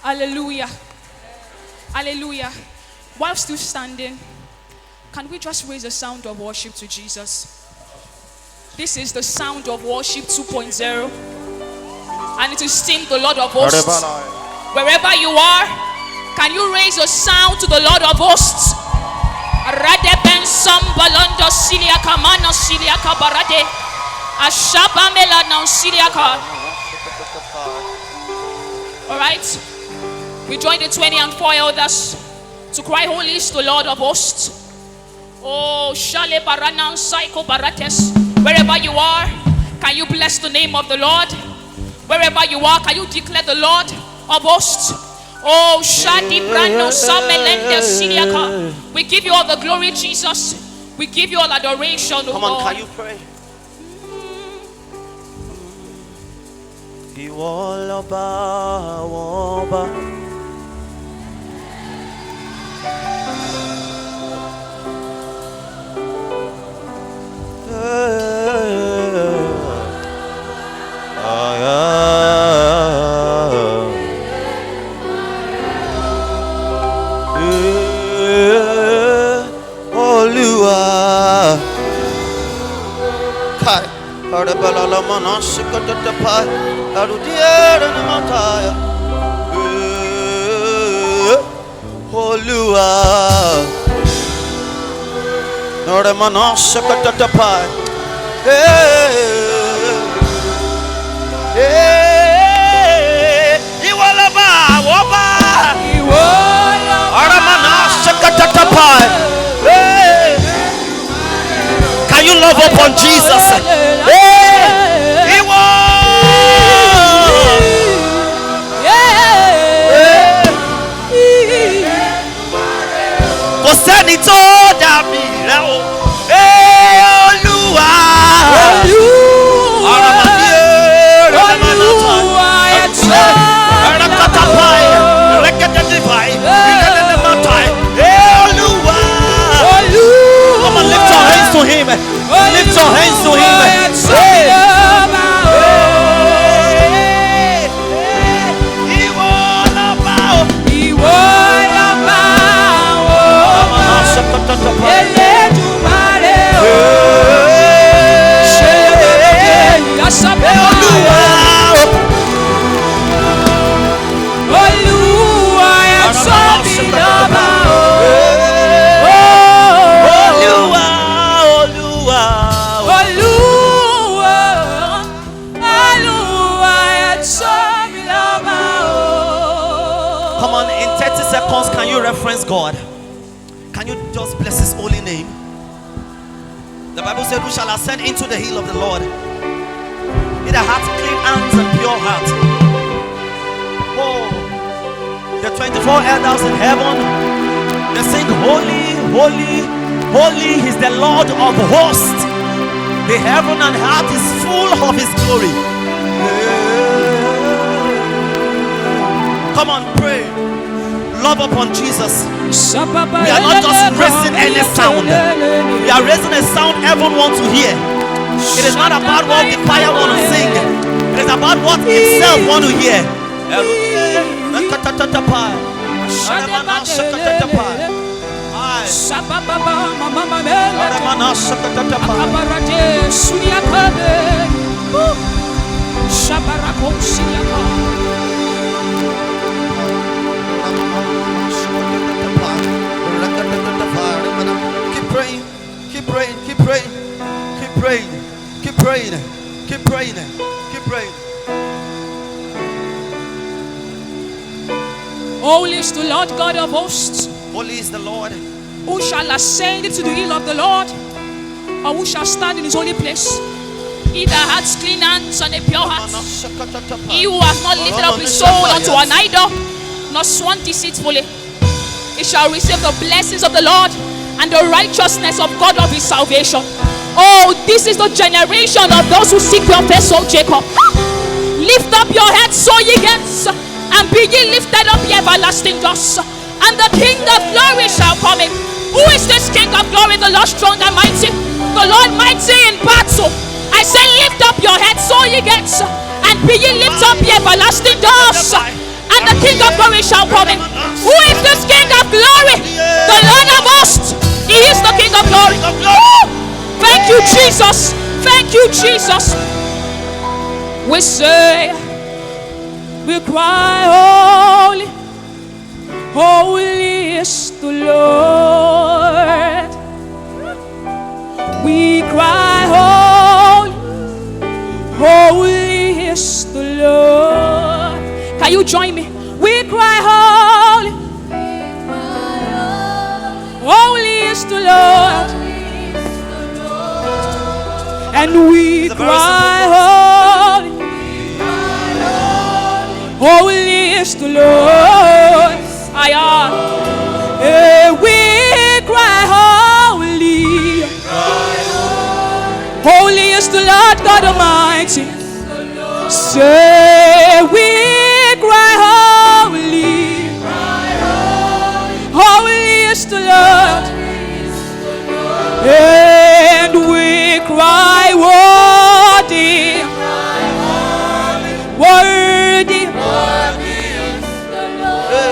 Hallelujah. Hallelujah. While still standing, can we just raise a sound of worship to Jesus? This is the sound of worship 2.0. And it is sing the Lord of hosts. Wherever you are, can you raise a sound to the Lord of hosts? Alright. We join the 20 and 4 elders to cry holy is the Lord of hosts. Oh, Shale Baranan Psycho Barates. Wherever you are, can you bless the name of the Lord? Wherever you are, can you declare the Lord of hosts? Oh, Shadi Brando Samelende Siliaka. We give you all the glory, Jesus. We give you all adoration. Come on, can you pray? You all about. Can you love upon Jesus? Sẹ́ni tó dàbí rẹ̀ o. Olúwa. Ọ̀rọ̀ màdí ẹ̀rọ Olúwa ẹ̀tọ́. Ẹ̀rọ kọ́tàpá ẹ̀ rẹ̀kẹ̀dẹ̀ dìbàì. Ìrẹ̀lẹ̀ mọ́tà ẹ̀. Olúwa. Come on, lift your hands to him. Lift your hands to him. Come on, in 30 seconds, can you reference God? Can you just bless his holy name? The Bible said, "Who shall ascend into the hill of the Lord? He that hath clean hands and pure heart." Oh, the 24 elders in heaven, they sing, "Holy, holy, holy is the Lord of hosts. The heaven and earth is full of his glory." Come on, pray. Love upon Jesus. We are not just raising any sound. We are raising a sound everyone wants to hear. It is not about what the choir want to sing. It is about what itself want to hear. Keep praying, keep praying, keep praying, keep praying, keep praying, keep praying, keep praying. Holy is the Lord God of hosts. Holy is the Lord. Who shall ascend into the hill of the Lord? Or who shall stand in his holy place? He that hath clean hands and a pure heart. He who has not lifted up his soul unto an idol, nor sworn deceitfully. He shall receive the blessings of the Lord and the righteousness of God of his salvation. Oh, this is the generation of those who seek your face, O Jacob. Lift up your heads, so ye gates, and be ye lifted up, ye everlasting doors, and the King of glory shall come in. Who is this King of glory? The Lord strong and mighty, the Lord mighty in battle. I say, lift up your heads, so ye gates, and be ye lift up, ye everlasting doors, and and the King of glory shall come in. Who is this King of glory? The Lord of hosts. He is the King of glory. Thank you, Jesus. Thank you, Jesus. We say, we cry, holy, holy is the Lord. We cry, holy, holy is the Lord. Can you join me? We cry, holy, holy is the Lord. And we cry, holy, holy is the Lord. We cry, holy, holy is the Lord God Almighty. Say, we cry, holy, holy is the Lord. And we cry, worthy, worthy.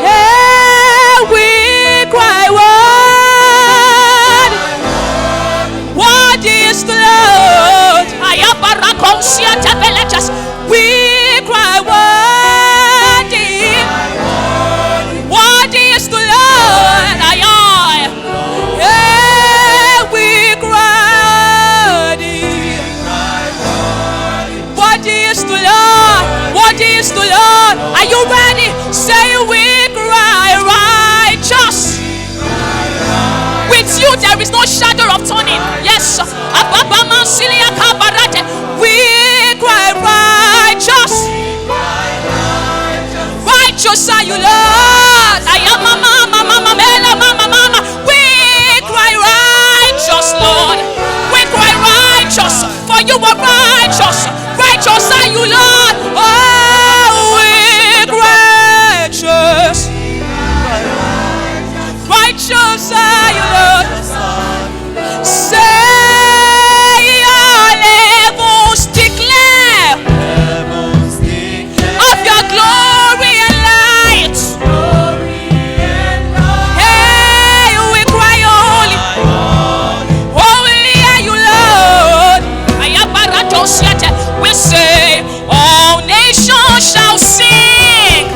And we cry, worthy is the Lord. We cry, worthy, worthy is the Lord. Is the Lord. Are you ready? Say, we cry, righteous. With you there is no shadow of turning. Yes. We cry, righteous. Righteous are you, Lord. We cry, righteous, Lord. We cry, righteous. For you are righteous. Righteous are you, Lord. Righteous are you, Lord. Say, all heavens declare of your glory and light. Hey, we cry, holy, holy are you, Lord. We say, all nations shall sing.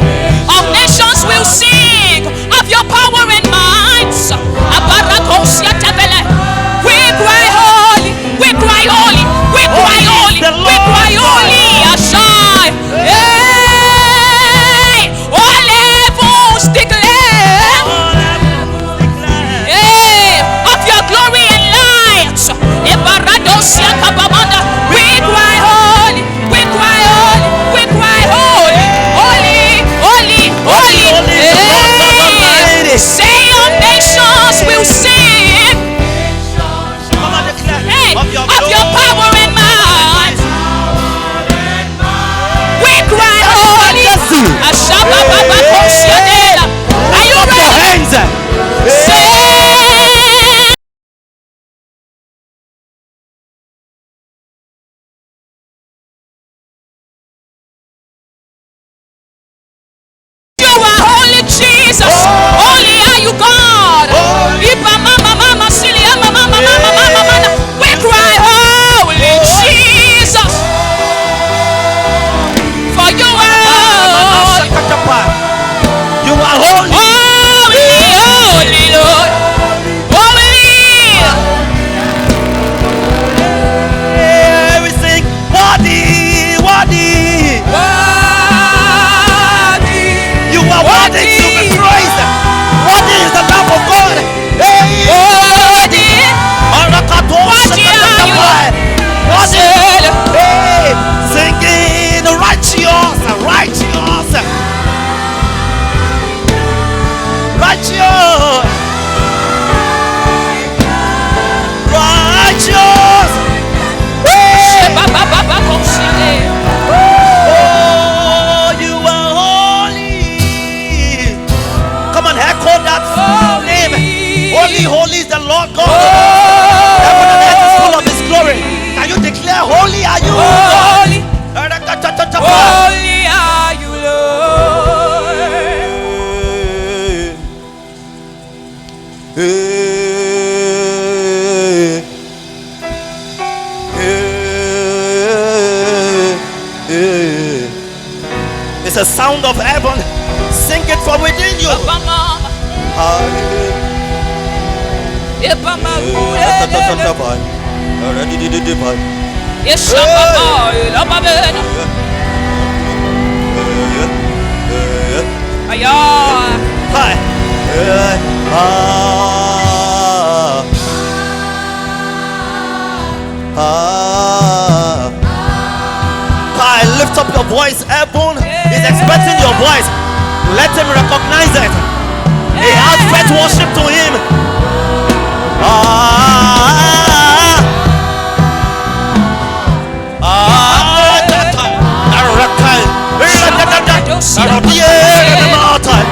All nations will sing of your power and might. We cry holy, we cry holy, we cry holy, we cry holy. Ashai, hey, all heavens declare, hey, of your glory and light. We cry holy, we cry holy, we cry holy, holy, holy, holy. Hey, say all nations will sing. Hey, of your power and might. We cry holy. Are you ready? Say, you are holy, Jesus. Holy are you, God. We cry holy, Jesus. For you are holy. You are holy. Holy, holy, Lord. Holy. Everything worthy, worthy. You are worthy to be praised. Worthy is the Lamb of God. Hey. Worthy. Worthy are you, Lord. Hey. Singing righteous, righteous, righteous, righteous. Hey. Oh, you are holy. Come on, echo that name. Holy, holy is the Lord God. Heaven and earth is full of His glory. Can you declare, holy are you, Holy. God? Holy are you, Lord. of heaven, sing it from within you. Lift up your voice. Heaven is expecting your voice. Let him recognize it. A heartfelt worship to him. One more time.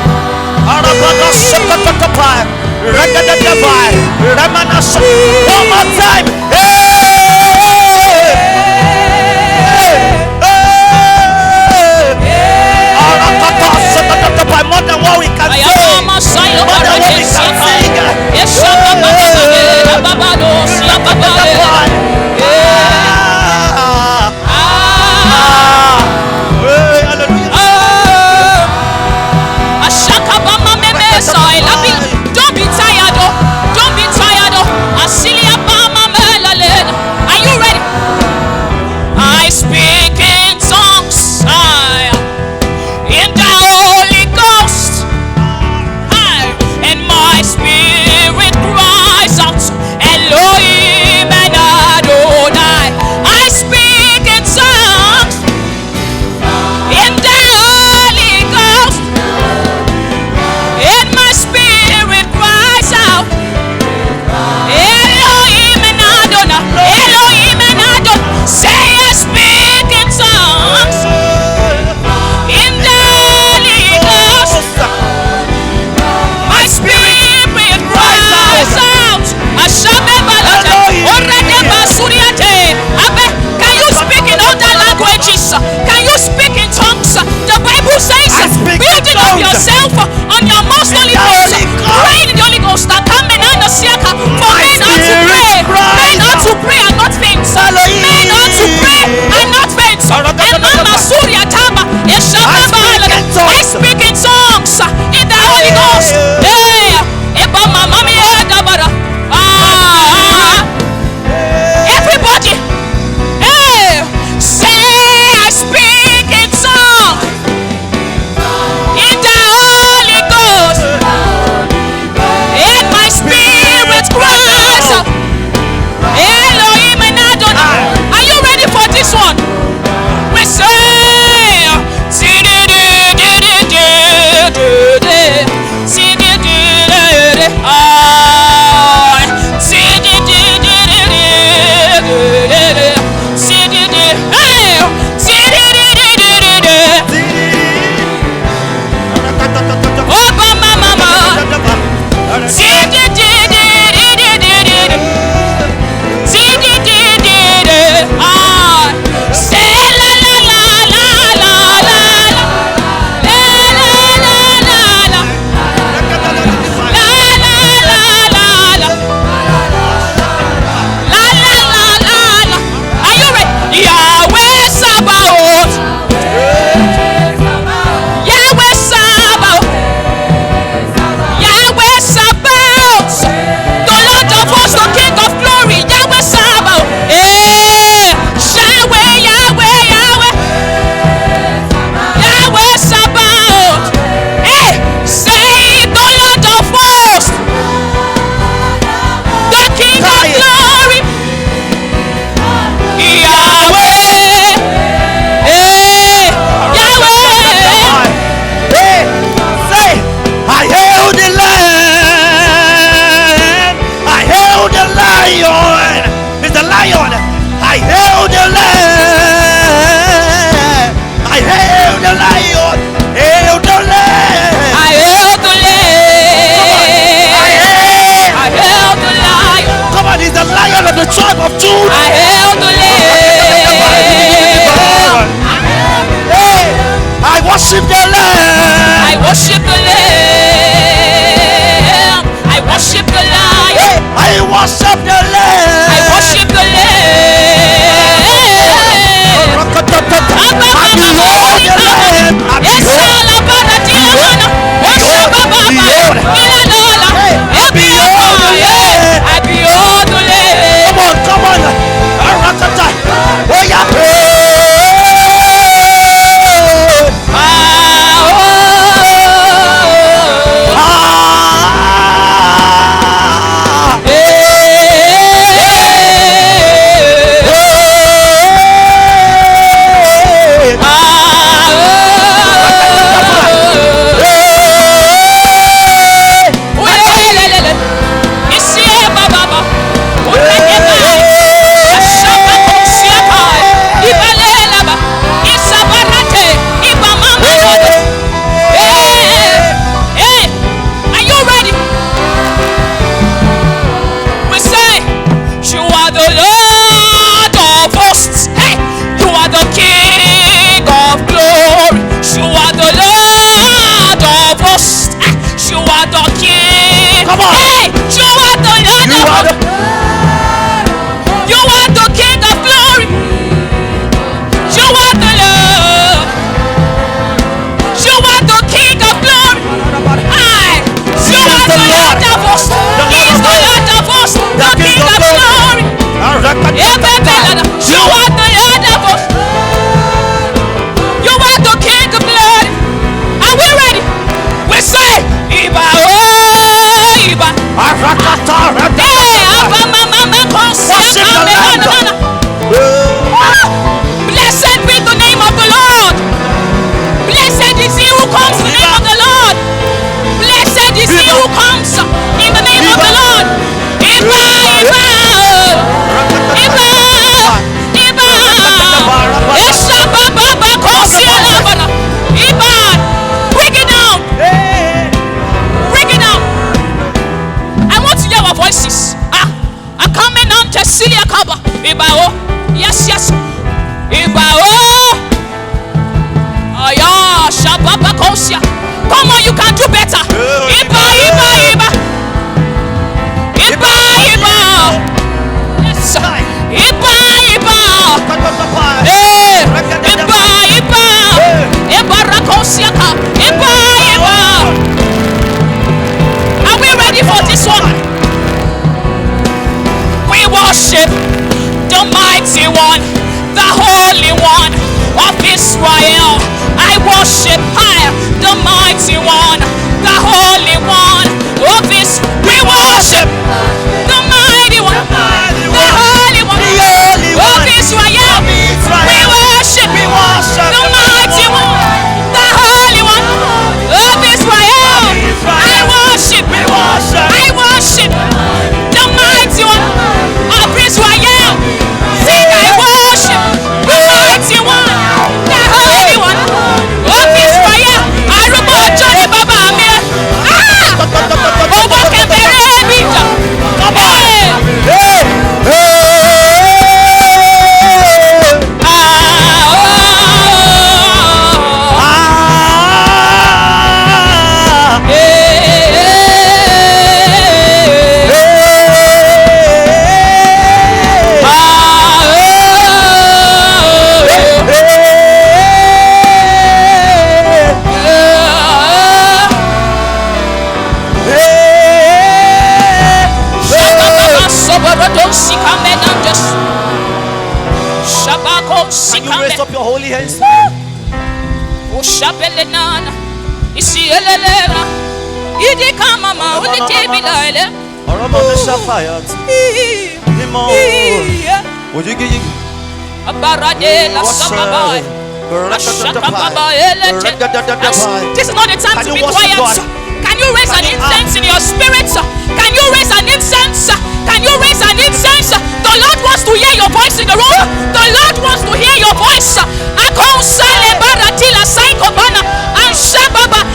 More than what we can say. More than what we can sing. Don't be tired, don't be tired. Are you ready? I speak in tongues. In the Holy Ghost, and my spirit cries out, Elohim and Adonai. I speak in tongues in the Holy Ghost, and my spirit cries out, Elohim and Adonai, Elohim and Adonai. Say I speak in tongues in the Holy Ghost. My spirit cries out. Can you speak in other languages? Can you speak in tongues? The Bible says, building up yourself on your most holy faith, praying in the Holy Ghost. For men ought to pray and not faint. Men ought to pray and not faint. I speak in tongues in the Holy Ghost. Everybody, say I speak in tongues in the Holy Ghost, and my spirit cries out, Elohim and Adonai. Are you ready for this one? We say, worship the Lamb. I worship the Lamb. I worship the Lion. I worship the Lamb. I worship the Lamb. I behold the Lamb. I behold Come on. Hey, you are the Lord You are of You are the King of glory. You are the Lord. You are the King of glory. You are the Lord of hosts. He is the Lord of hosts, the King of glory. You are the Lord of hosts. You are the King of glory. Are we ready? We say, Iba, oh, Iba. Blessed be the name of the Lord. Blessed is he who comes in the name of the Lord. Blessed is he who comes in the name of the Lord. Iba, Iba, Iba, Iba, Esha Baba Kosia Labara. Iba, bring it down. Bring it down. I want to hear our voices. I'm coming on to Celia Kaba. Iba, oh, yes, yes. Iba, oh, yeah, Shababa Kosia. Come on, you can do better. Iba, Iba, Iba. Iba, Iba. Yes. Iba, Iba. Hey, Iba, Iba. Iba, Rakosia. Iba, Iba. Are we ready for this one? We worship the mighty one, the holy one of Israel. I worship the mighty one, the holy one of Israel. We worship the mighty one, the holy one of Israel. We worship the mighty one, the holy one of Israel. I worship the mighty one of Israel. Sing, I worship the mighty one, the holy one of Israel. I remember Johnny Baba Amir. Oh, can be ready. Come Can you raise up your holy hands? This is not the time to be quiet. Can you raise an incense in your spirit? Can you raise an incense? Can you raise an incense? The Lord wants to hear your voice in the room. The Lord wants to hear your voice.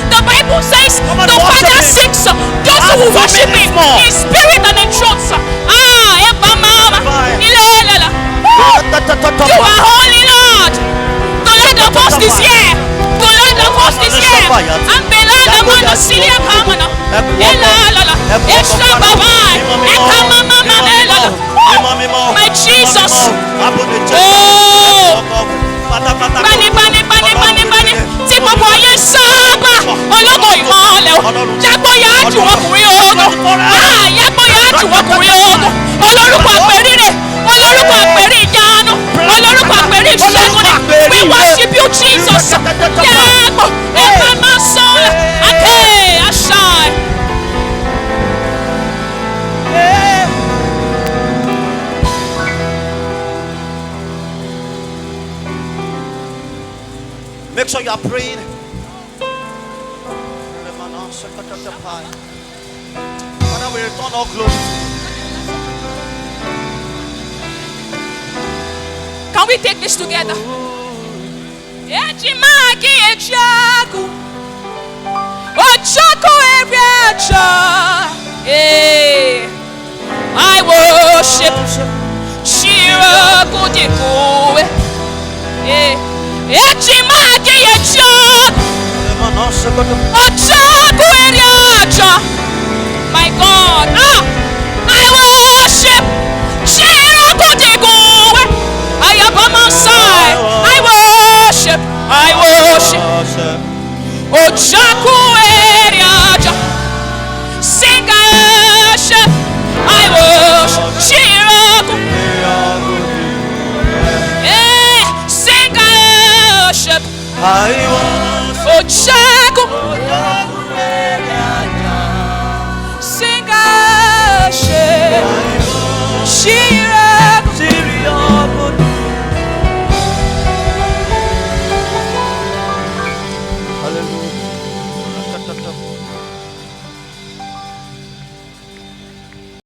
The Bible says the Father seeks those who worship Him in spirit and in truth. You are holy, Lord. The Lord of hosts is here. The Lord of hosts is here. And Belana Mana Silia Kamana. My Jesus. Oh. Bani. Tí gbogbo ayé sábà ológo ìmọ̀lẹ̀ o. Jágbó yá jù ọkùnrin ogun. Yágbó yá jù ọkùnrin ogun. Olórúkọ àpèrírè. Olórúkọ àpèrí ìyanu. Olórúkọ àpèrí ìṣẹ́gun ni. We worship you, Jesus. Jágbó ẹ̀ka máa sọ̀rọ̀. Àkè àṣà. Make sure you are praying. Father, we return all glory. Can we take this together? I worship Shira Kudikuwe. My God. Ah! I worship. I am on my side. I worship. I worship. Oh, Jakue.